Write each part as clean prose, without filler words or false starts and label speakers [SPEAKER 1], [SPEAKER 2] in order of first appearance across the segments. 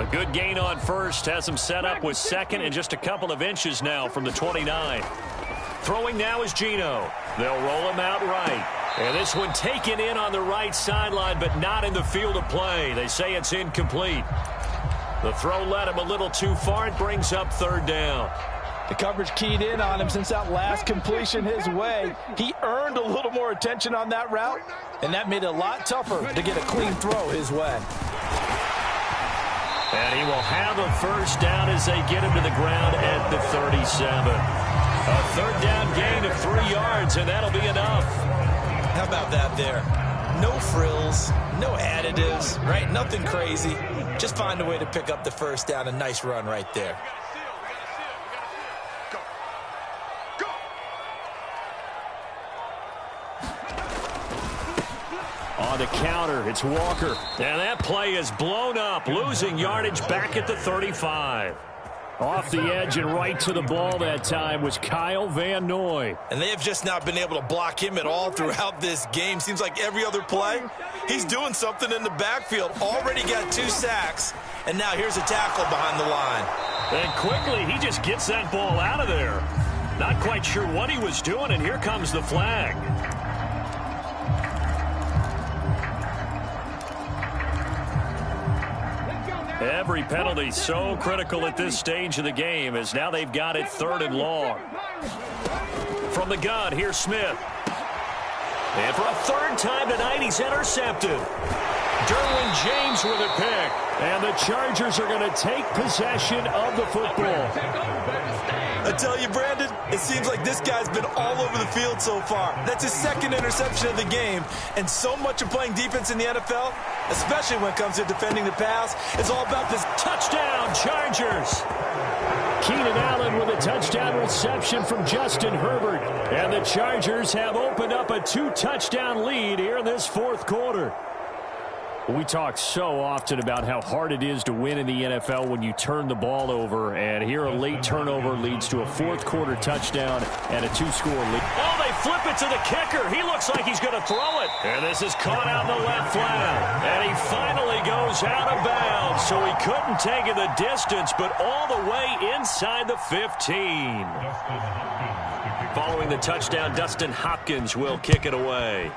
[SPEAKER 1] A good gain on first has him set up with second and just a couple of inches now from the 29. Throwing now is Geno. They'll roll him out right. And this one taken in on the right sideline, but not in the field of play. They say it's incomplete. The throw led him a little too far and brings up third down.
[SPEAKER 2] The coverage keyed in on him since that last completion his way. He earned a little more attention on that route, and that made it a lot tougher to get a clean throw his way.
[SPEAKER 1] And he will have a first down as they get him to the ground at the 37. A third down gain of 3 yards, and that'll be enough.
[SPEAKER 2] How about that there? No frills, no additives, right? Nothing crazy. Just find a way to pick up the first down. A nice run right there.
[SPEAKER 1] On the counter, it's Walker. And that play is blown up, losing yardage back at the 35. Off the edge and right to the ball that time was Kyle Van Noy.
[SPEAKER 2] And they have just not been able to block him at all throughout this game. Seems like every other play, he's doing something in the backfield. Already got 2 sacks, and now here's a tackle behind the line.
[SPEAKER 1] And quickly, he just gets that ball out of there. Not quite sure what he was doing, and here comes the flag. Every penalty so critical at this stage of the game, as now they've got it 3rd and long. From the gun, here's Smith. And for a 3rd time tonight, he's intercepted. Derwin James with a pick. And the Chargers are going to take possession of the football.
[SPEAKER 2] I tell you, Brandon, it seems like this guy's been all over the field so far. That's his 2nd interception of the game. And so much of playing defense in the NFL, especially when it comes to defending the pass, is all about this.
[SPEAKER 1] Touchdown, Chargers. Keenan Allen with a touchdown reception from Justin Herbert. And the Chargers have opened up a 2-touchdown lead here in this 4th quarter. We talk so often about how hard it is to win in the NFL when you turn the ball over, and here a late turnover leads to a 4th quarter touchdown and a 2-score lead. Oh, they flip it to the kicker. He looks like he's going to throw it. And this is caught out in the left flat. And he finally goes out of bounds, so he couldn't take it the distance, but all the way inside the 15. Following the touchdown, Dustin Hopkins will kick it away.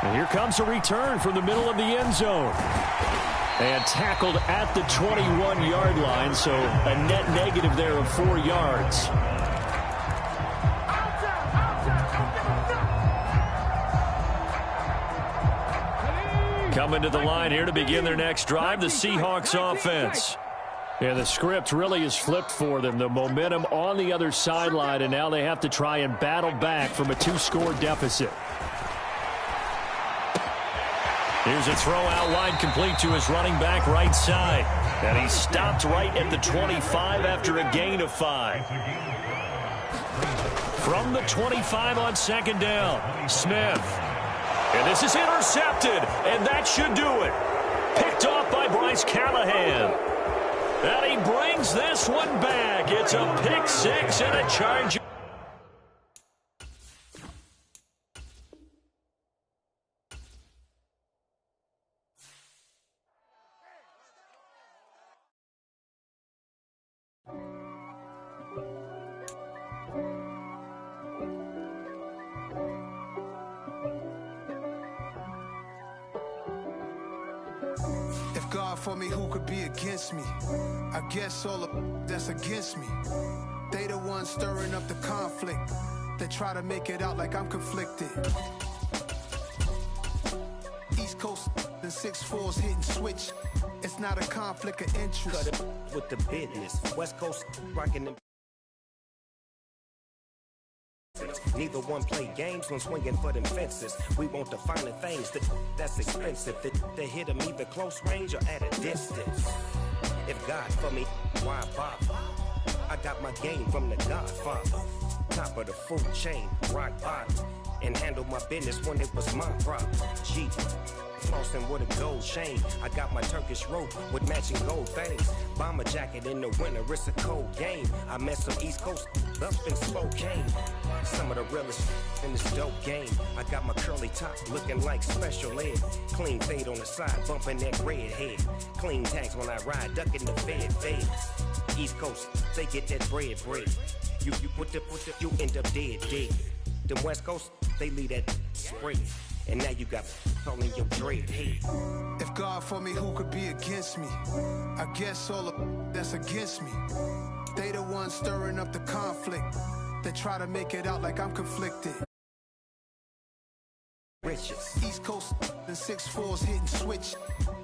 [SPEAKER 1] And here comes a return from the middle of the end zone. And tackled at the 21-yard line, so a net negative there of 4 yards. Coming to the line here to begin their next drive, the Seahawks offense. And the script really is flipped for them. The momentum on the other sideline, and now they have to try and battle back from a 2-score deficit. Here's a throw out wide, complete to his running back right side. And he stopped right at the 25 after a gain of 5. From the 25 on 2nd down, Smith. And this is intercepted, and that should do it. Picked off by Bryce Callahan. And he brings this one back. It's a pick 6 and a charge.
[SPEAKER 3] God for me, who could be against me? I guess all of that's against me. They the ones stirring up the conflict. They try to make it out like I'm conflicted. East Coast and 6'4s hitting switch. It's not a conflict of interest.
[SPEAKER 4] Cut it with the business. West Coast rocking them. Neither one play games when swinging for them fences. We want the finer things that's expensive. They hit them either close range or at a distance. If God for me, why bother? I got my game from the Godfather. Top of the food chain, rock bottom. And handle my business when it was my problem. G, Flossing with a gold chain. I got my Turkish rope with matching gold things. Bomber jacket in the winter, it's a cold game. I met some East Coast up in Spokane. Some of the realest in this dope game. I got my curly top looking like special ed. Clean fade on the side, bumping that red head. Clean tags when I ride, ducking the fed. East Coast, they get that bread. You put the, you end up dead. Them West Coast, they leave that spray. And now you got calling your dread head.
[SPEAKER 3] If God for me, who could be against me? I guess all of that's against me. They the ones stirring up the conflict. They try to make it out like I'm conflicted.
[SPEAKER 4] Riches.
[SPEAKER 3] East Coast and 6'4s hitting switch.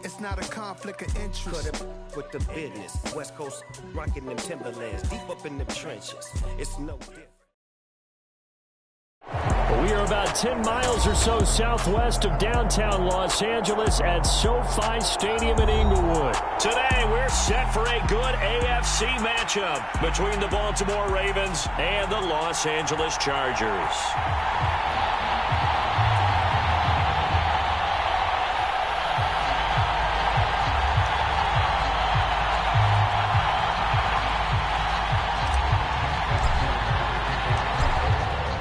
[SPEAKER 3] It's not a conflict of interest.
[SPEAKER 4] Cut up with the business. West Coast rocking them Timberlands. Deep up in the trenches. It's no different.
[SPEAKER 1] We are about 10 miles or so southwest of downtown Los Angeles at SoFi Stadium in Inglewood. Today, we're set for a good AFC matchup between the Baltimore Ravens and the Los Angeles Chargers.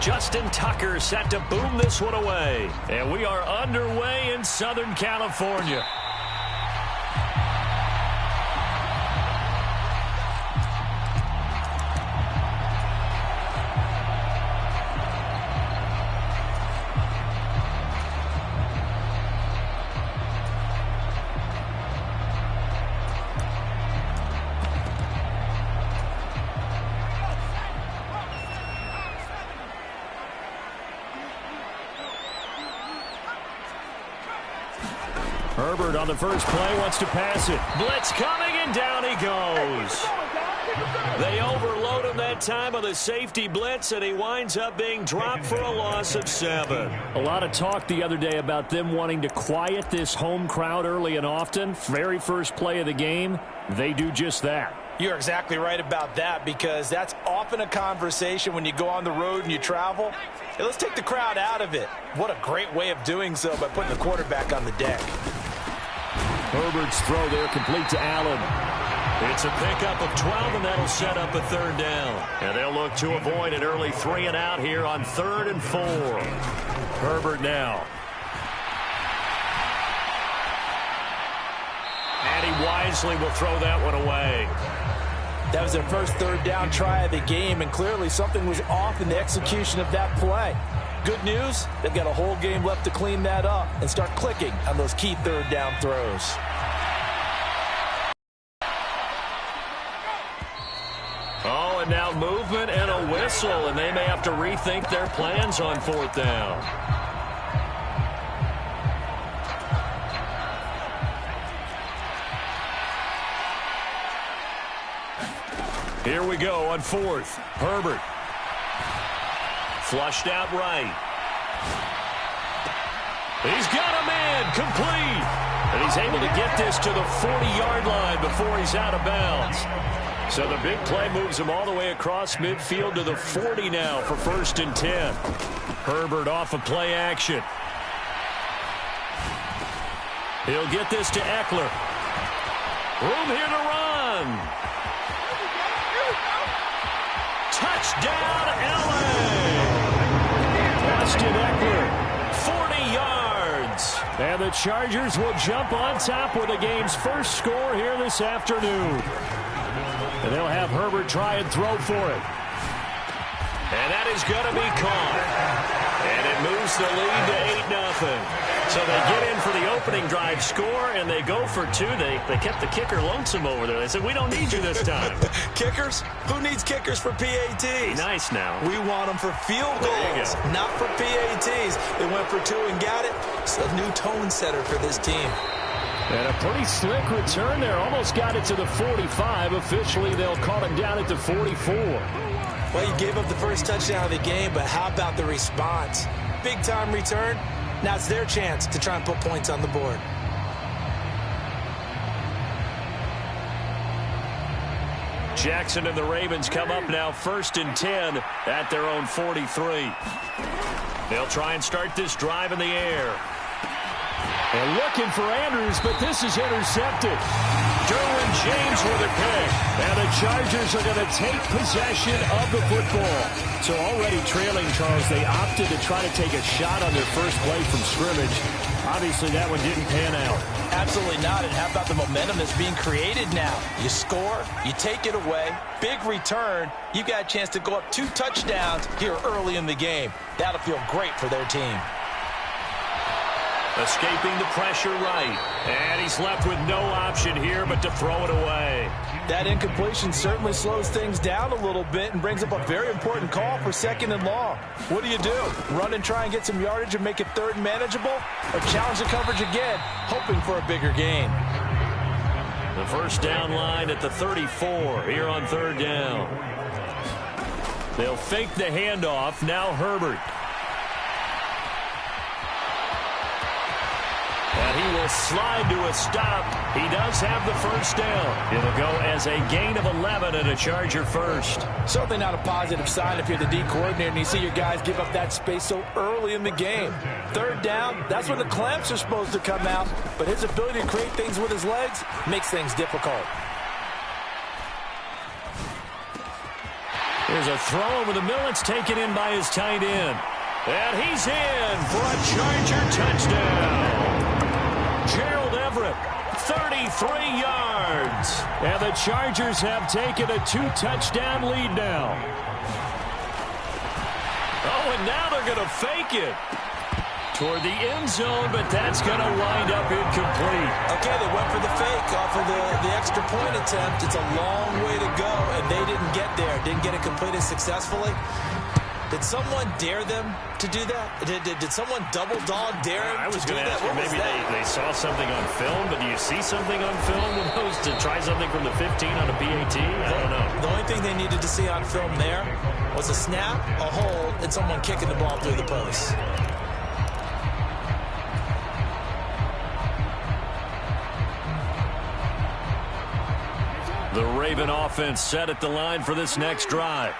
[SPEAKER 1] Justin Tucker set to boom this one away. And we are underway in Southern California. Herbert on the first play wants to pass it. Blitz coming, and down he goes. They overload him that time with a safety blitz, and he winds up being dropped for a loss of 7. A lot of talk the other day about them wanting to quiet this home crowd early and often. Very first play of the game, they do just that.
[SPEAKER 2] You're exactly right about that, because that's often a conversation when you go on the road and you travel. Hey, let's take the crowd out of it. What a great way of doing so by putting the quarterback on the deck.
[SPEAKER 1] Herbert's throw there complete to Allen. It's a pickup of 12, and that'll set up a third down. And they'll look to avoid an early 3 and out here on 3rd and 4. Herbert now. And he wisely will throw that one away.
[SPEAKER 2] That was their first third down try of the game, and clearly something was off in the execution of that play. Good news, they've got a whole game left to clean that up and start clicking on those key third down throws.
[SPEAKER 1] Oh, and now movement and a whistle, and they may have to rethink their plans on 4th down. Here we go on 4th. Herbert. Flushed out right. He's got a man complete. And he's able to get this to the 40-yard line before he's out of bounds. So the big play moves him all the way across midfield to the 40 now for 1st and 10. Herbert off of play action. He'll get this to Eckler. Room here to run. Touchdown, LA! Austin Eckler, 40 yards. And the Chargers will jump on top with the game's first score here this afternoon. And they'll have Herbert try and throw for it. And that is going to be caught. And it moves the lead to 8-0. So they get in for the opening drive score, and they go for 2. They kept the kicker lonesome over there. They said, we don't need you this time.
[SPEAKER 2] Kickers? Who needs kickers for PATs?
[SPEAKER 1] Be nice now.
[SPEAKER 2] We want them for field goals, not for PATs. They went for 2 and got it. It's a new tone setter for this team.
[SPEAKER 1] And a pretty slick return there. Almost got it to the 45. Officially, they'll call him down at the 44.
[SPEAKER 2] Well, you gave up the first touchdown of the game, but how about the response? Big-time return. Now it's their chance to try and put points on the board.
[SPEAKER 1] Jackson and the Ravens come up now 1st and 10 at their own 43. They'll try and start this drive in the air. And looking for Andrews, but this is intercepted. Derwin James with a pick. And the Chargers are going to take possession of the football. So already trailing, Charles, they opted to try to take a shot on their first play from scrimmage. Obviously, that one didn't pan out.
[SPEAKER 2] Absolutely not. And how about the momentum that's being created now? You score, you take it away, big return. You've got a chance to go up 2 touchdowns here early in the game. That'll feel great for their team.
[SPEAKER 1] Escaping the pressure right. And he's left with no option here but to throw it away.
[SPEAKER 2] That incompletion certainly slows things down a little bit and brings up a very important call for 2nd and long. What do? Run and try and get some yardage and make it 3rd and manageable? Or challenge the coverage again, hoping for a bigger gain?
[SPEAKER 1] The first down line at the 34 here on 3rd down. They'll fake the handoff. Now Herbert. And he will slide to a stop. He does have the first down. It'll go as a gain of 11 and a Charger first.
[SPEAKER 2] Certainly not a positive sign if you're the D coordinator and you see your guys give up that space so early in the game. 3rd down, that's when the clamps are supposed to come out. But his ability to create things with his legs makes things difficult.
[SPEAKER 1] Here's a throw over the middle. It's taken in by his tight end. And he's in for a Charger touchdown. Gerald Everett, 33 yards. And the Chargers have taken a 2-touchdown lead now. Oh, and now they're going to fake it toward the end zone, but that's going to wind up incomplete.
[SPEAKER 2] Okay, they went for the fake off of the extra point attempt. It's a long way to go, and they didn't get there. Didn't get it completed successfully. Did someone dare them to do that? Did someone double dog dare them?
[SPEAKER 1] I was going to ask you, maybe they saw something on film, but do you see something on film with to try something from the 15 on a PAT? I don't know.
[SPEAKER 2] The only thing they needed to see on film there was a snap, a hold, and someone kicking the ball through the post.
[SPEAKER 1] The Raven offense set at the line for this next drive.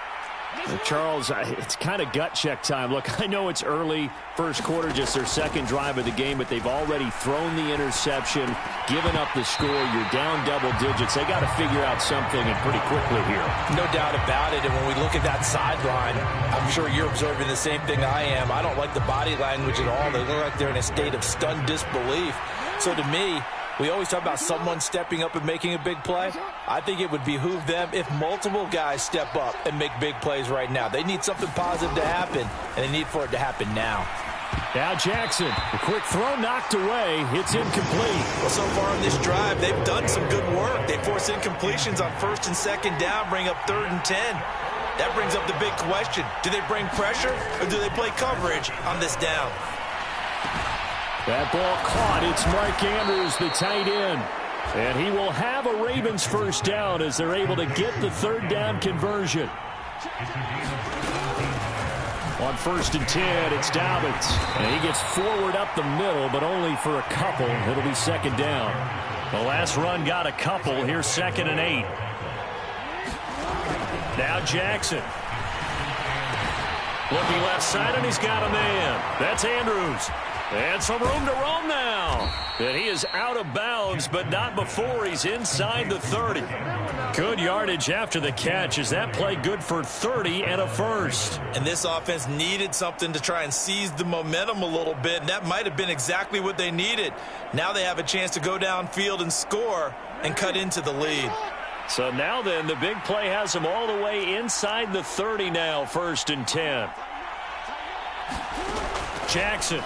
[SPEAKER 1] Charles, it's kind of gut check time. Look, I know it's early, first quarter, just their 2nd drive of the game, but they've already thrown the interception, given up the score. You're down double digits. They got to figure out something, and pretty quickly here.
[SPEAKER 2] No doubt about it, and when we look at that sideline, I'm sure you're observing the same thing I am. I don't like the body language at all. They look like they're in a state of stunned disbelief. So to me, we always talk about someone stepping up and making a big play. I think it would behoove them if multiple guys step up and make big plays right now. They need something positive to happen, and they need for it to happen now.
[SPEAKER 1] Now Jackson, a quick throw knocked away. It's incomplete.
[SPEAKER 2] Well, so far in this drive, they've done some good work. They force incompletions on 1st and 2nd down, bring up 3rd and 10. That brings up the big question. Do they bring pressure, or do they play coverage on this down?
[SPEAKER 1] That ball caught. It's Mark Andrews, the tight end. And he will have a Ravens first down as they're able to get the 3rd down conversion. On 1st and 10, it's Dobbins. And he gets forward up the middle, but only for a couple. It'll be 2nd down. The last run got a couple. Here's 2nd and 8. Now Jackson. Looking left side, and he's got a man. That's Andrews. And some room to roam now. And he is out of bounds, but not before he's inside the 30. Good yardage after the catch. Is that play good for 30 and a first?
[SPEAKER 2] And this offense needed something to try and seize the momentum a little bit, and that might have been exactly what they needed. Now they have a chance to go downfield and score and cut into the lead.
[SPEAKER 1] So now then, the big play has them all the way inside the 30 now, 1st and 10. Jackson.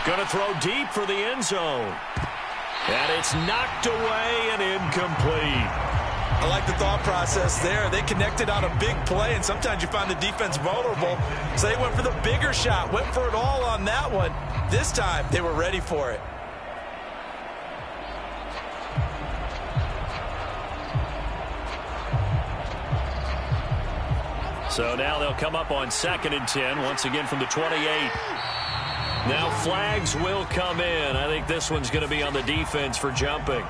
[SPEAKER 1] Going to throw deep for the end zone. And it's knocked away and incomplete.
[SPEAKER 2] I like the thought process there. They connected on a big play, and sometimes you find the defense vulnerable. So they went for the bigger shot, went for it all on that one. This time, they were ready for it.
[SPEAKER 1] So now they'll come up on 2nd and 10, once again from the 28. Now flags will come in. I think this one's going to be on the defense for jumping.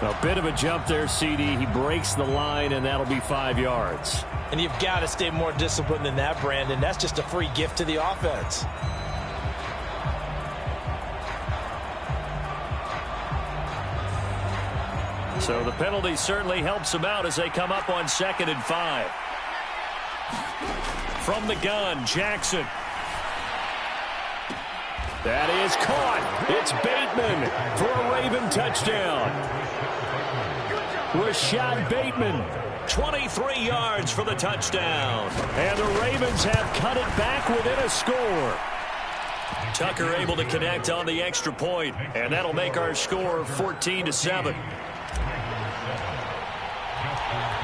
[SPEAKER 1] A bit of a jump there, CD. He breaks the line, and that'll be 5 yards.
[SPEAKER 2] And you've got to stay more disciplined than that, Brandon. That's just a free gift to the offense.
[SPEAKER 1] So the penalty certainly helps them out as they come up on 2nd and 5. From the gun, Jackson. That is caught. It's Bateman for a Raven touchdown. Rashad Bateman, 23 yards for the touchdown. And the Ravens have cut it back within a score. Tucker able to connect on the extra point, and that'll make our score 14-7.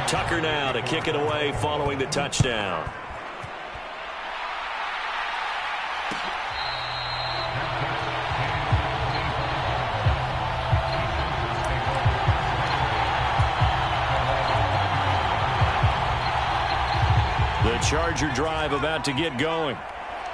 [SPEAKER 1] Tucker now to kick it away following the touchdown. The Charger drive about to get going.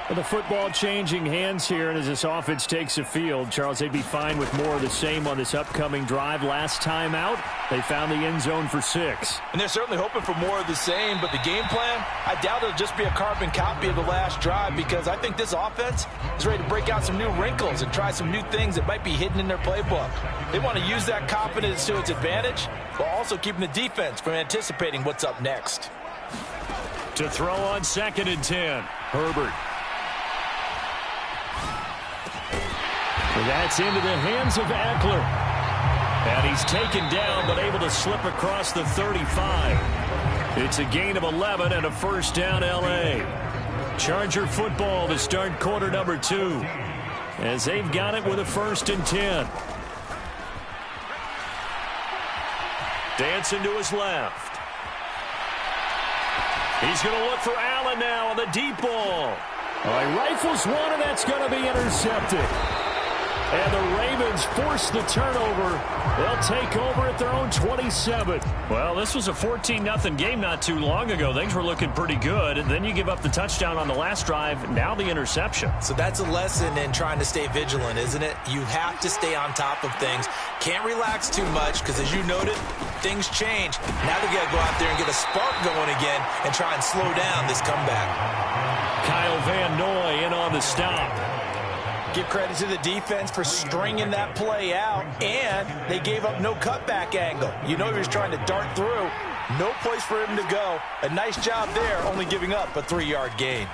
[SPEAKER 1] Well, the football changing hands here, and as this offense takes the field, Charles, they'd be fine with more of the same on this upcoming drive. Last time out, they found the end zone for 6.
[SPEAKER 2] And they're certainly hoping for more of the same, but the game plan, I doubt it'll just be a carbon copy of the last drive, because I think this offense is ready to break out some new wrinkles and try some new things that might be hidden in their playbook. They want to use that confidence to its advantage, while also keeping the defense from anticipating what's up next.
[SPEAKER 1] To throw on 2nd and 10, Herbert. That's into the hands of Eckler. And he's taken down, but able to slip across the 35. It's a gain of 11 and a first down, L.A. Charger football to start quarter number 2. As they've got it with a 1st and 10. Dancing to his left. He's going to look for Allen now on the deep ball. All right, rifles one, and that's going to be intercepted. And the Ravens force the turnover. They'll take over at their own 27. Well, this was a 14-0 game not too long ago. Things were looking pretty good. And then you give up the touchdown on the last drive. Now the interception.
[SPEAKER 2] So that's a lesson in trying to stay vigilant, isn't it? You have to stay on top of things. Can't relax too much because, as you noted, things change. Now they got to go out there and get a spark going again and try and slow down this comeback.
[SPEAKER 1] Kyle Van Noy in on the stop.
[SPEAKER 2] Give credit to the defense for stringing that play out, and they gave up no cutback angle. You know he was trying to dart through. No place for him to go. A nice job there, only giving up a 3-yard gain.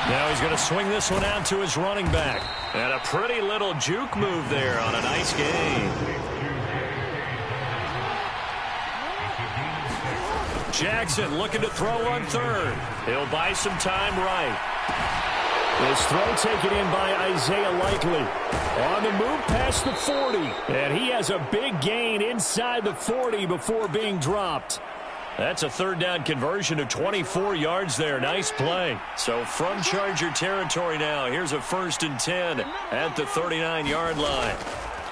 [SPEAKER 1] Now he's going to swing this one out to his running back. And a pretty little juke move there on a nice game. Jackson looking to throw on 3rd. He'll buy some time right. This throw taken in by Isaiah Likely. On the move past the 40. And he has a big gain inside the 40 before being dropped. That's a 3rd down conversion of 24 yards there. Nice play. So from Charger territory now, here's a 1st and 10 at the 39-yard line.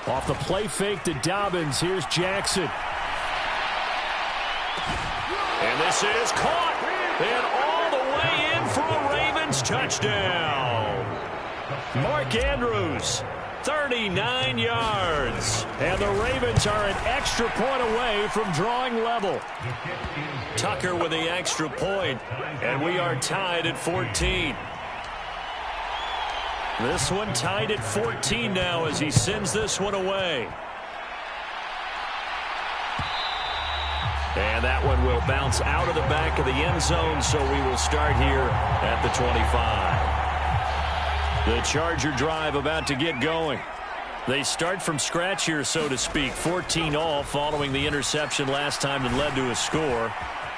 [SPEAKER 1] Off the play fake to Dobbins, here's Jackson. And this is caught. And all the way in for a Ravens touchdown. Mark Andrews, 39 yards. And the Ravens are an extra point away from drawing level. Tucker with the extra point, and we are tied at 14. This one tied at 14 now as he sends this one away. And that one will bounce out of the back of the end zone, so we will start here at the 25. The Charger drive about to get going. They start from scratch here, so to speak. 14 all following the interception last time that led to a score.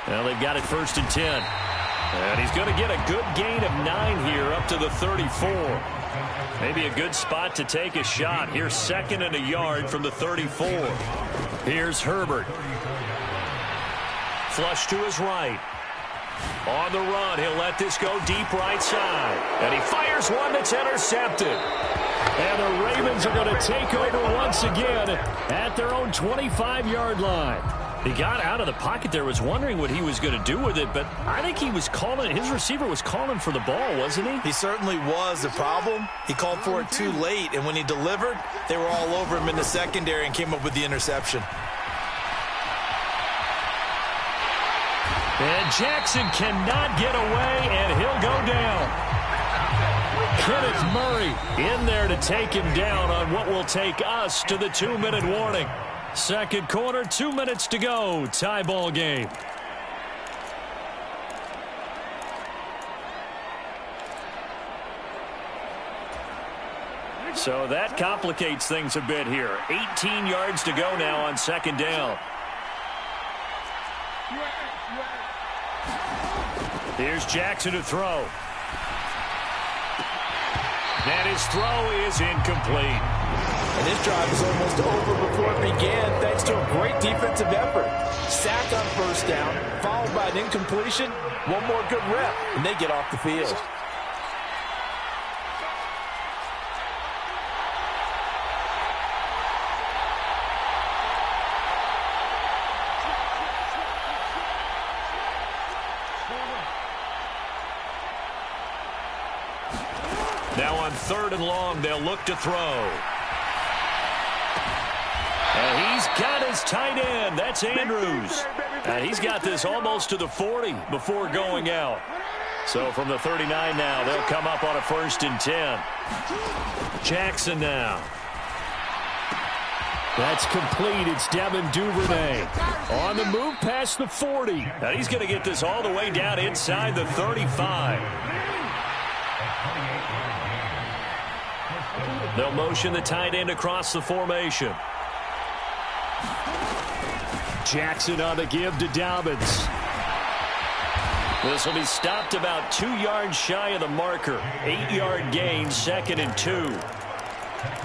[SPEAKER 1] Now they've got it 1st and 10. And he's going to get a good gain of 9 here up to the 34. Maybe a good spot to take a shot. Here's 2nd and a yard from the 34. Here's Herbert. Flush to his right. On the run, he'll let this go deep right side. And he fires one that's intercepted. And the Ravens are going to take over once again at their own 25-yard line. He got out of the pocket there, was wondering what he was going to do with it, but I think he was calling, his receiver was calling for the ball, wasn't he?
[SPEAKER 2] He certainly was. The problem, he called for it too late, and when he delivered, they were all over him in the secondary and came up with the interception.
[SPEAKER 1] And Jackson cannot get away, and he'll go down. Kenneth Murray in there to take him down on what will take us to the 2-minute warning. Second quarter, 2 minutes to go. Tie ball game. So that complicates things a bit here. 18 yards to go now on second down. Here's Jackson to throw. And his throw is incomplete.
[SPEAKER 2] And this drive is almost over before it began thanks to a great defensive effort. Sack on first down, followed by an incompletion. One more good rep, and they get off the field.
[SPEAKER 1] Now on third and long, they'll look to throw. And he's got his tight end. That's Andrews. And he's got this almost to the 40 before going out. So from the 39 now, they'll come up on a 1st and 10. Jackson now. That's complete. It's Devin Duvernay on the move past the 40. Now he's going to get this all the way down inside the 35. They'll motion the tight end across the formation. Jackson on the give to Dobbins. This will be stopped about 2 yards shy of the marker. 8-yard gain, 2nd and 2.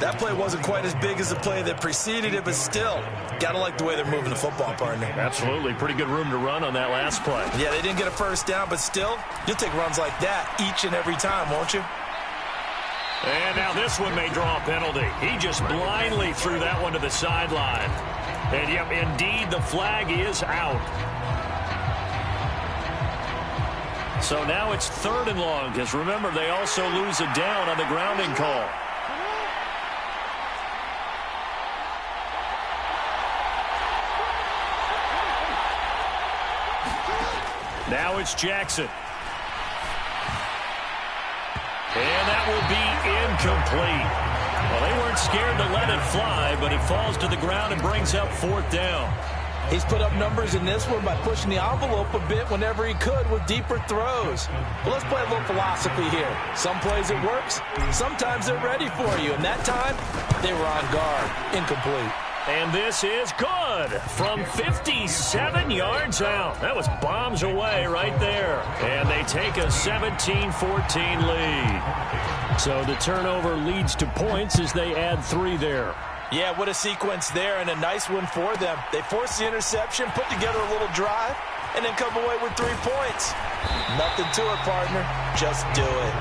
[SPEAKER 2] That play wasn't quite as big as the play that preceded it, but still, got to like the way they're moving the football, partner.
[SPEAKER 1] Absolutely. Pretty good room to run on that last play.
[SPEAKER 2] Yeah, they didn't get a first down, but still, you'll take runs like that each and every time, won't you?
[SPEAKER 1] And now this one may draw a penalty. He just blindly threw that one to the sideline. And, yep, indeed, the flag is out. So now it's 3rd and long, because remember, they also lose a down on the grounding call. Now it's Jackson. And that will be incomplete. Well, they weren't scared to let it fly, but it falls to the ground and brings up 4th down.
[SPEAKER 2] He's put up numbers in this one by pushing the envelope a bit whenever he could with deeper throws. But let's play a little philosophy here. Some plays it works, sometimes they're ready for you. And that time, they were on guard. Incomplete.
[SPEAKER 1] And this is good from 57 yards out. That was bombs away right there. And they take a 17-14 lead. So the turnover leads to points as they add 3 there.
[SPEAKER 2] Yeah, what a sequence there, and a nice one for them. They force the interception, put together a little drive, and then come away with 3 points. Nothing to it, partner. Just do it.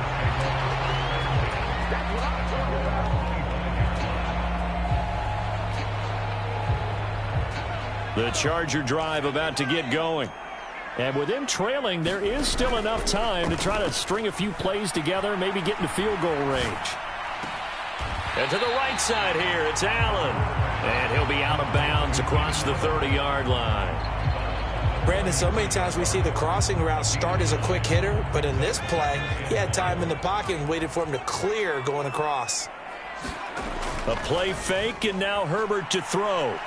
[SPEAKER 1] The Charger drive about to get going. And with them trailing, there is still enough time to try to string a few plays together, maybe get into field goal range. And to the right side here, it's Allen. And he'll be out of bounds across the 30-yard line.
[SPEAKER 2] Brandon, so many times we see the crossing route start as a quick hitter, but in this play, he had time in the pocket and waited for him to clear going across.
[SPEAKER 1] A play fake, and now Herbert to throw.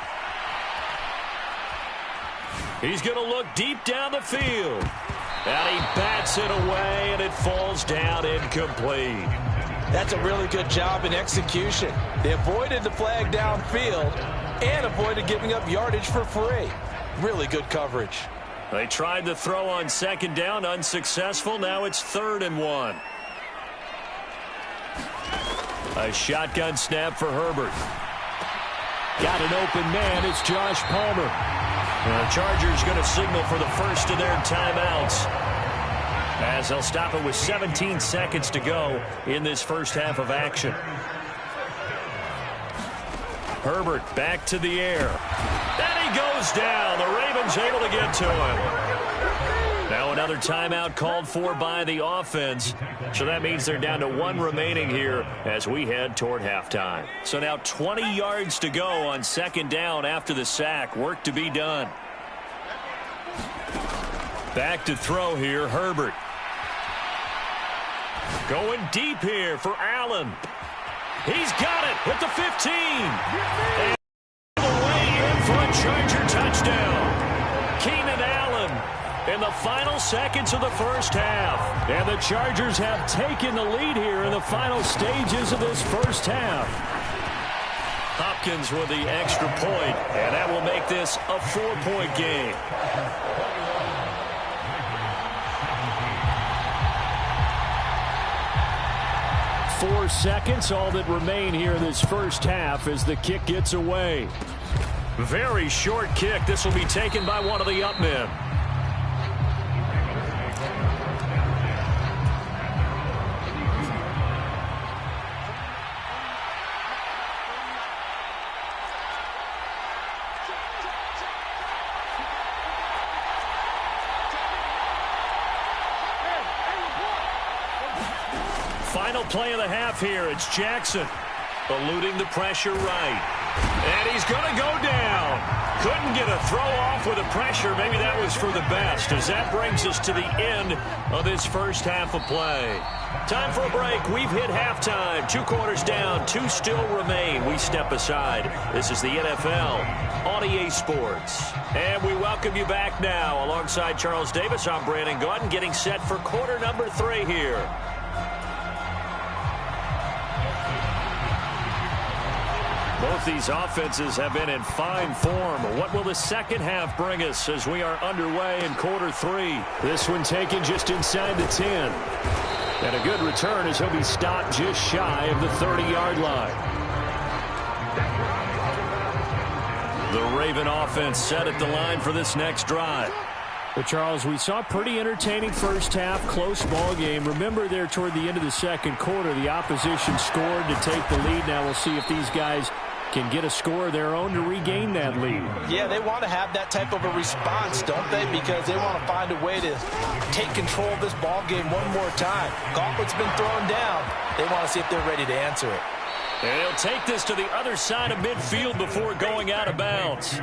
[SPEAKER 1] He's going to look deep down the field. And he bats it away, and it falls down incomplete.
[SPEAKER 2] That's a really good job in execution. They avoided the flag downfield and avoided giving up yardage for free. Really good coverage.
[SPEAKER 1] They tried to throw on 2nd down, unsuccessful. Now it's 3rd and 1. A shotgun snap for Herbert. Got an open man. It's Josh Palmer. The Chargers going to signal for the first of their timeouts, as they'll stop it with 17 seconds to go in this first half of action. Herbert back to the air. And he goes down. The Ravens able to get to him. Now another timeout called for by the offense. So that means they're down to 1 remaining here as we head toward halftime. So now 20 yards to go on 2nd down after the sack. Work to be done. Back to throw here, Herbert. Going deep here for Allen. He's got it at the 15. And away in for a Charger touchdown. Keenan Allen in the final seconds of the first half. And the Chargers have taken the lead here in the final stages of this first half. Hopkins with the extra point, and that will make this a 4-point game. Four seconds, all that remain here in this first half as the kick gets away. Very short kick. This will be taken by one of the up men. Final play of the half here. It's Jackson eluding the pressure right. And he's going to go down. Couldn't get a throw off with the pressure. Maybe that was for the best, as that brings us to the end of this first half of play. Time for a break. We've hit halftime. 2 quarters down. 2 still remain. We step aside. This is the NFL on EA Sports. And we welcome you back now. Alongside Charles Davis, I'm Brandon Gaudin, getting set for quarter number 3 here. Both these offenses have been in fine form. What will the second half bring us as we are underway in quarter 3? This one taken just inside the 10. And a good return as he'll be stopped just shy of the 30-yard line. The Raven offense set at the line for this next drive. But Charles, we saw a pretty entertaining first half, close ball game. Remember there toward the end of the second quarter, the opposition scored to take the lead. Now we'll see if these guys can get a score of their own to regain that lead.
[SPEAKER 2] Yeah, they want to have that type of a response, don't they? Because they want to find a way to take control of this ball game one more time. Gauntlet's been thrown down. They want to see if they're ready to answer it.
[SPEAKER 1] And he'll take this to the other side of midfield before going out of bounds.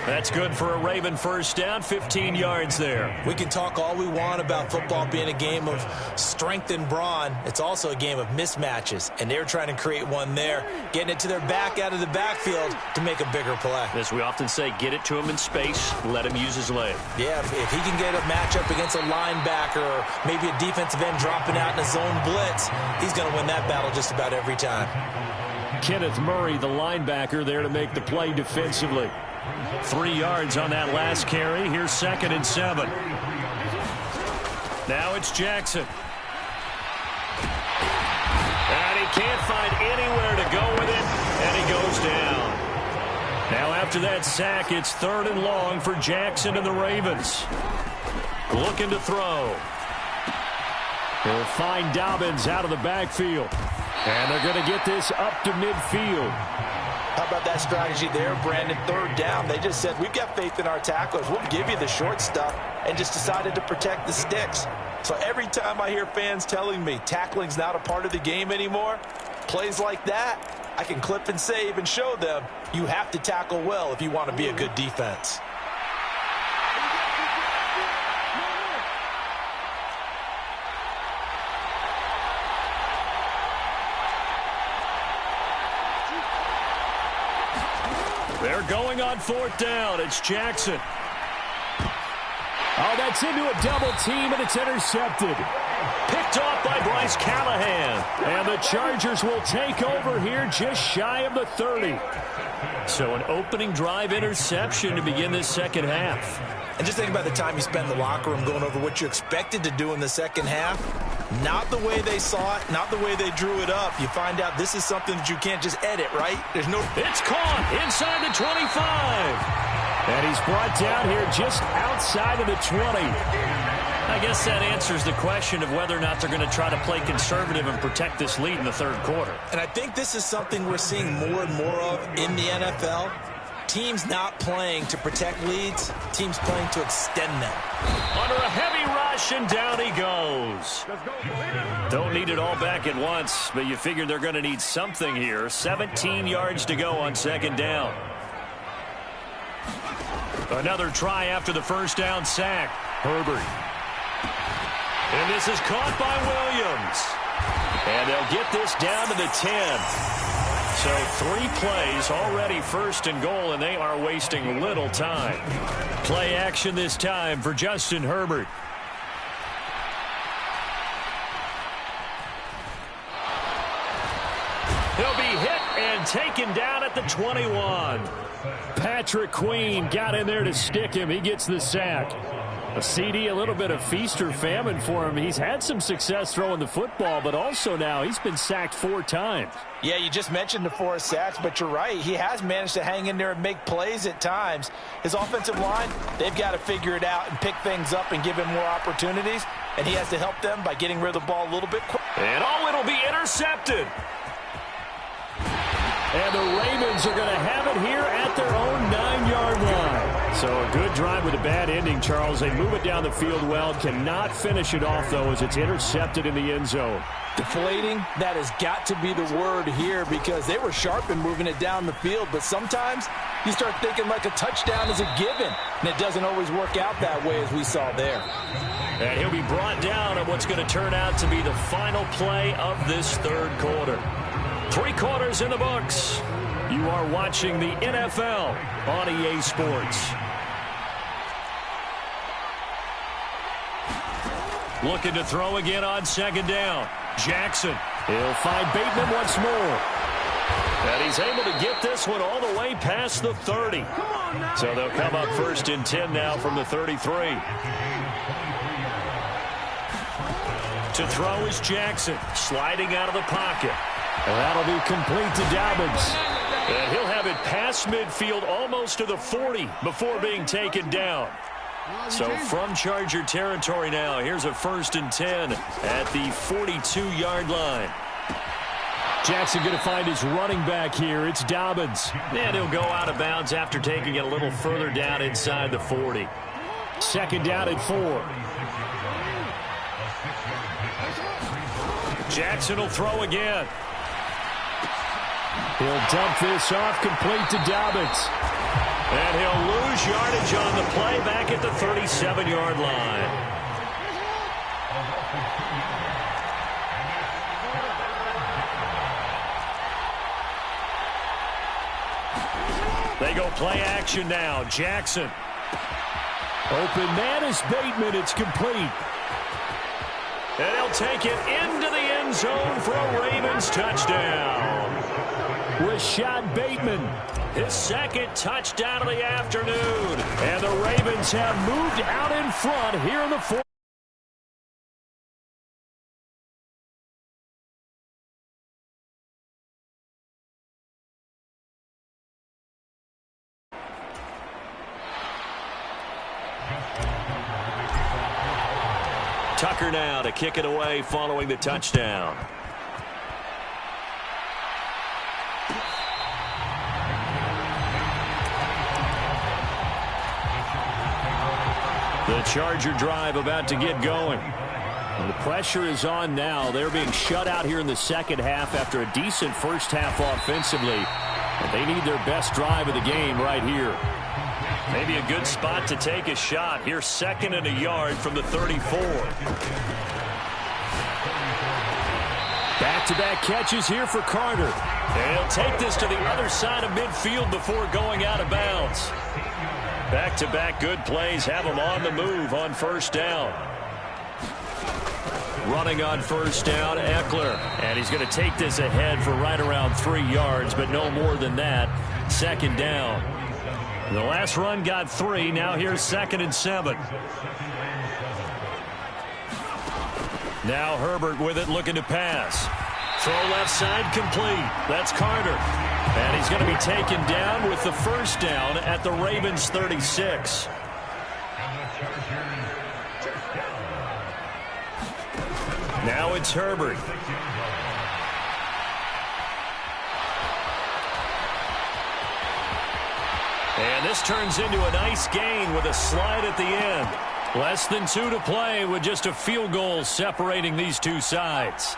[SPEAKER 1] That's good for a Raven first down, 15 yards there.
[SPEAKER 2] We can talk all we want about football being a game of strength and brawn. It's also a game of mismatches, and they're trying to create one there, getting it to their back out of the backfield to make a bigger play.
[SPEAKER 1] As we often say, get it to him in space, let him use his leg.
[SPEAKER 2] Yeah, if he can get a matchup against a linebacker or maybe a defensive end dropping out in a zone blitz, he's going to win that battle just about every time.
[SPEAKER 1] Kenneth Murray, the linebacker, there to make the play defensively. 3 yards on that last carry. Here's 2nd and 7. Now it's Jackson. And he can't find anywhere to go with it, and he goes down. Now after that sack, it's 3rd and long for Jackson and the Ravens. Looking to throw. He'll find Dobbins out of the backfield. And they're going to get this up to midfield.
[SPEAKER 2] How about that strategy there, Brandon? 3rd down. They just said, we've got faith in our tacklers. We'll give you the short stuff, and just decided to protect the sticks. So every time I hear fans telling me tackling's not a part of the game anymore, plays like that, I can clip and save and show them you have to tackle well if you want to be a good defense.
[SPEAKER 1] They're going on 4th down. It's Jackson. Oh, that's into a double team, and it's intercepted. Picked off by Bryce Callahan. And the Chargers will take over here just shy of the 30. So an opening drive interception to begin this second half.
[SPEAKER 2] And just think about the time you spend in the locker room going over what you expected to do in the second half. Not the way they saw it, not the way they drew it up. You find out this is something that you can't just edit, right? There's no...
[SPEAKER 1] It's caught inside the 25. And he's brought down here just outside of the 20. I guess that answers the question of whether or not they're going to try to play conservative and protect this lead in the 3rd quarter.
[SPEAKER 2] And I think this is something we're seeing more and more of in the NFL. Teams not playing to protect leads, teams playing to extend them.
[SPEAKER 1] Under a heavy rush, and down he goes. Don't need it all back at once, but you figure they're going to need something here. 17 yards to go on 2nd down. Another try after the first down sack. Herbert. And this is caught by Williams. And they'll get this down to the 10. So 3 plays already first and goal, and they are wasting little time. Play action this time for Justin Herbert. He'll be hit and taken down at the 21. Patrick Queen got in there to stick him. He gets the sack. A CD, a little bit of feast or famine for him. He's had some success throwing the football, but also now he's been sacked 4 times.
[SPEAKER 2] Yeah, you just mentioned the 4 sacks, but you're right. He has managed to hang in there and make plays at times. His offensive line, they've got to figure it out and pick things up and give him more opportunities, and he has to help them by getting rid of the ball a little bit quicker.
[SPEAKER 1] And it'll be intercepted. And the Ravens are going to have it here at their own 9-yard line. So a good drive with a bad ending, Charles. They move it down the field well. Cannot finish it off, though, as it's intercepted in the end zone.
[SPEAKER 2] Deflating, that has got to be the word here because they were sharp in moving it down the field. But sometimes you start thinking like a touchdown is a given, and it doesn't always work out that way as we saw there.
[SPEAKER 1] And he'll be brought down on what's going to turn out to be the final play of this third quarter. 3 quarters in the books. You are watching the NFL on EA Sports. Looking to throw again on second down. Jackson. He'll find Bateman once more. And he's able to get this one all the way past the 30. So they'll come up first and 10 now from the 33. To throw is Jackson, sliding out of the pocket. And that'll be complete to Dobbins. And he'll have it past midfield almost to the 40 before being taken down. So from Charger territory now, here's a first and 10 at the 42-yard line. Jackson going to find his running back here. It's Dobbins. And he'll go out of bounds after taking it a little further down inside the 40. Second down at 4. Jackson will throw again. He'll dump this off complete to Dobbins. And he'll lose yardage on the play back at the 37-yard line. They go play action now. Jackson. Open man is Bateman. It's complete. And he'll take it into the end zone for a Ravens touchdown. Rashad Bateman, his second touchdown of the afternoon. And the Ravens have moved out in front here in the fourth. Tucker now to kick it away following the touchdown. The Charger drive about to get going. And the pressure is on now. They're being shut out here in the second half after a decent first half offensively. And they need their best drive of the game right here. Maybe a good spot to take a shot. Here's second and a yard from the 34. Back-to-back catches here for Carter. And he'll take this to the other side of midfield before going out of bounds. Back-to-back good plays have him on the move on first down. Running on first down, Eckler. And he's going to take this ahead for right around 3 yards, but no more than that. Second down. The last run got 3. Now here's second and 7. Now Herbert with it, looking to pass. Throw left side complete. That's Carter. And he's going to be taken down with the first down at the Ravens 36. Now it's Herbert. And this turns into a nice gain with a slide at the end. Less than 2 to play with just a field goal separating these two sides.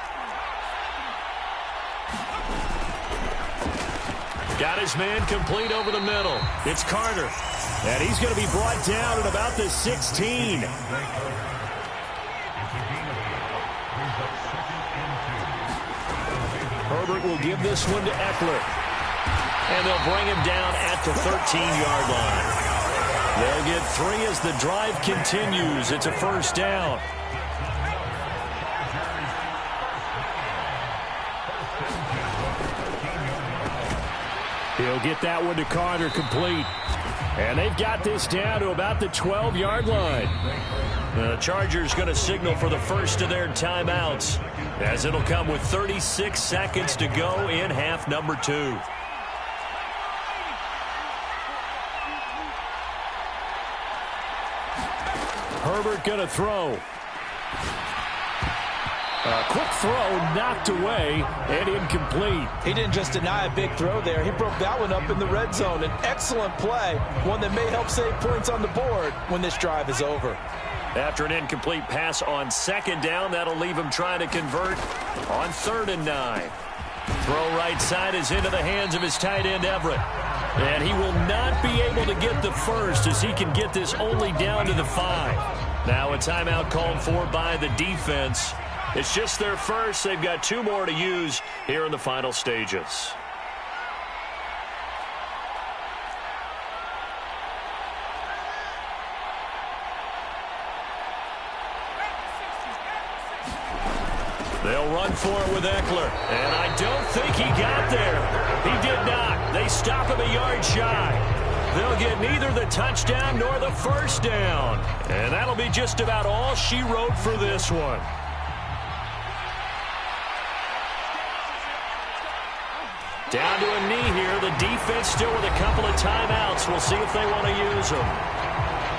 [SPEAKER 1] Got his man complete over the middle. It's Carter. And he's going to be brought down at about the 16. Herbert will give this one to Eckler. And they'll bring him down at the 13-yard line. They'll get 3 as the drive continues. It's a first down. He'll get that one to Carter, complete. And they've got this down to about the 12-yard line. The Chargers going to signal for the first of their timeouts, as it'll come with 36 seconds to go in half number 2. Herbert going to throw. A quick throw knocked away and incomplete.
[SPEAKER 2] He didn't just deny a big throw there. He broke that one up in the red zone. An excellent play, one that may help save points on the board when this drive is over.
[SPEAKER 1] After an incomplete pass on second down, that'll leave him trying to convert on 3rd and 9. Throw right side is into the hands of his tight end, Everett. And he will not be able to get the first, as he can get this only down to the 5. Now a timeout called for by the defense. It's just their first. They've got 2 more to use here in the final stages. They'll run for it with Eckler. And I don't think he got there. He did not. They stop him a yard shy. They'll get neither the touchdown nor the first down. And that'll be just about all she wrote for this one. Down to a knee here. The defense still with a couple of timeouts. We'll see if they want to use them.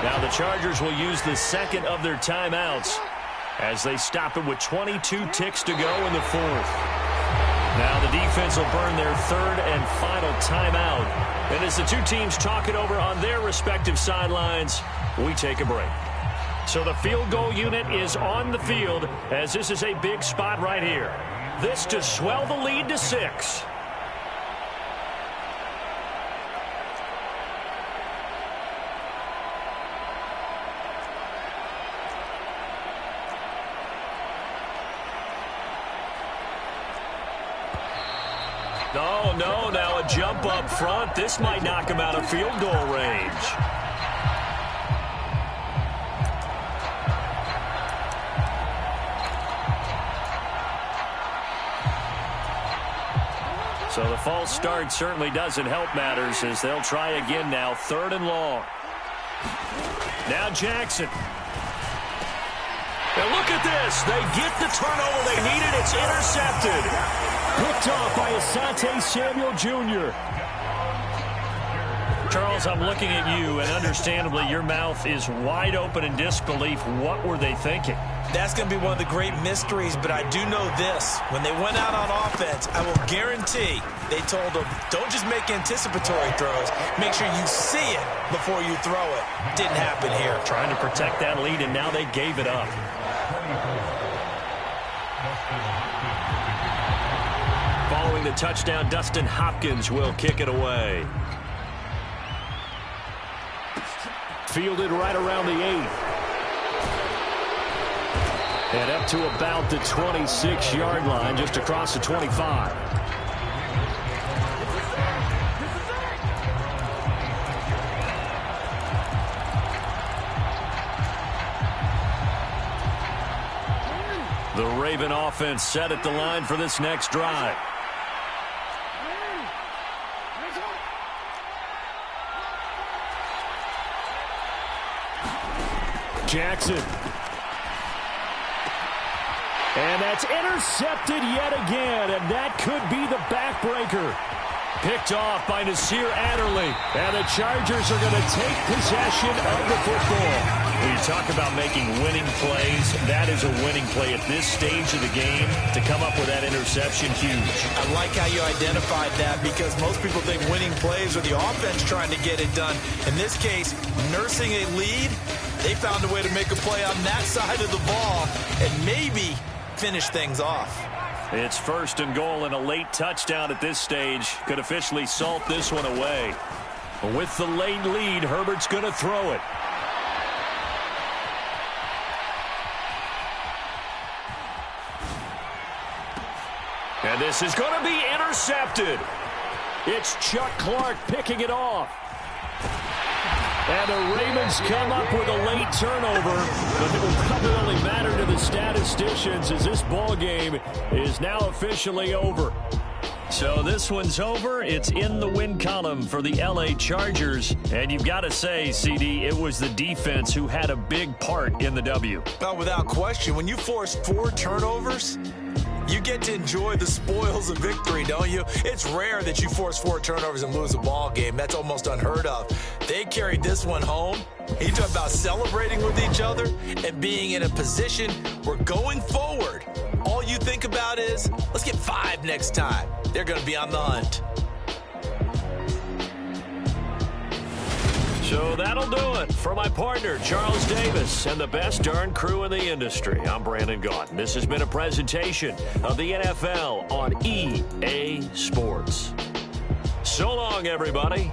[SPEAKER 1] Now the Chargers will use the second of their timeouts as they stop it with 22 ticks to go in the 4th. Now the defense will burn their 3rd and final timeout. And as the 2 teams talk it over on their respective sidelines, we take a break. So the field goal unit is on the field, as this is a big spot right here. This to swell the lead to 6. No, now a jump up front. This might knock him out of field goal range. So the false start certainly doesn't help matters, as they'll try again now, 3rd and long. Now Jackson. And look at this. They get the turnover they needed. It's intercepted. Picked off by Asante Samuel Jr. Charles, I'm looking at you, and understandably your mouth is wide open in disbelief. What were they thinking?
[SPEAKER 2] That's going to be one of the great mysteries, but I do know this. When they went out on offense, I will guarantee they told them, don't just make anticipatory throws. Make sure you see it before you throw it. Didn't happen here.
[SPEAKER 1] Trying to protect that lead, and now they gave it up. Following the touchdown, Dustin Hopkins will kick it away. Fielded right around the 8. And up to about the 26-yard line, just across the 25. The Raven offense set at the line for this next drive. Jackson. And that's intercepted yet again, and that could be the backbreaker. Picked off by Nasir Adderley, and the Chargers are going to take possession of the football. When you talk about making winning plays, that is a winning play at this stage of the game. To come up with that interception, huge.
[SPEAKER 2] I like how you identified that, because most people think winning plays are the offense trying to get it done. In this case, nursing a lead, they found a way to make a play on that side of the ball and maybe finish things off.
[SPEAKER 1] It's 1st and goal, and a late touchdown at this stage could officially salt this one away. With the late lead, Herbert's going to throw it. And this is going to be intercepted. It's Chuck Clark picking it off. And the Ravens come up with a late turnover, but it will probably only matter to the statisticians as this ball game is now officially over. So this one's over. It's in the win column for the L.A. Chargers. And you've got to say, CD, it was the defense who had a big part in the W.
[SPEAKER 2] Well, without question, when you force 4 turnovers, you get to enjoy the spoils of victory, don't you? It's rare that you force 4 turnovers and lose a ball game. That's almost unheard of. They carried this one home. You talk about celebrating with each other and being in a position where going forward, all you think about is, let's get 5 next time. They're going to be on the hunt.
[SPEAKER 1] So that'll do it for my partner, Charles Davis, and the best darn crew in the industry. I'm Brandon Gaudin. This has been a presentation of the NFL on EA Sports. So long, everybody.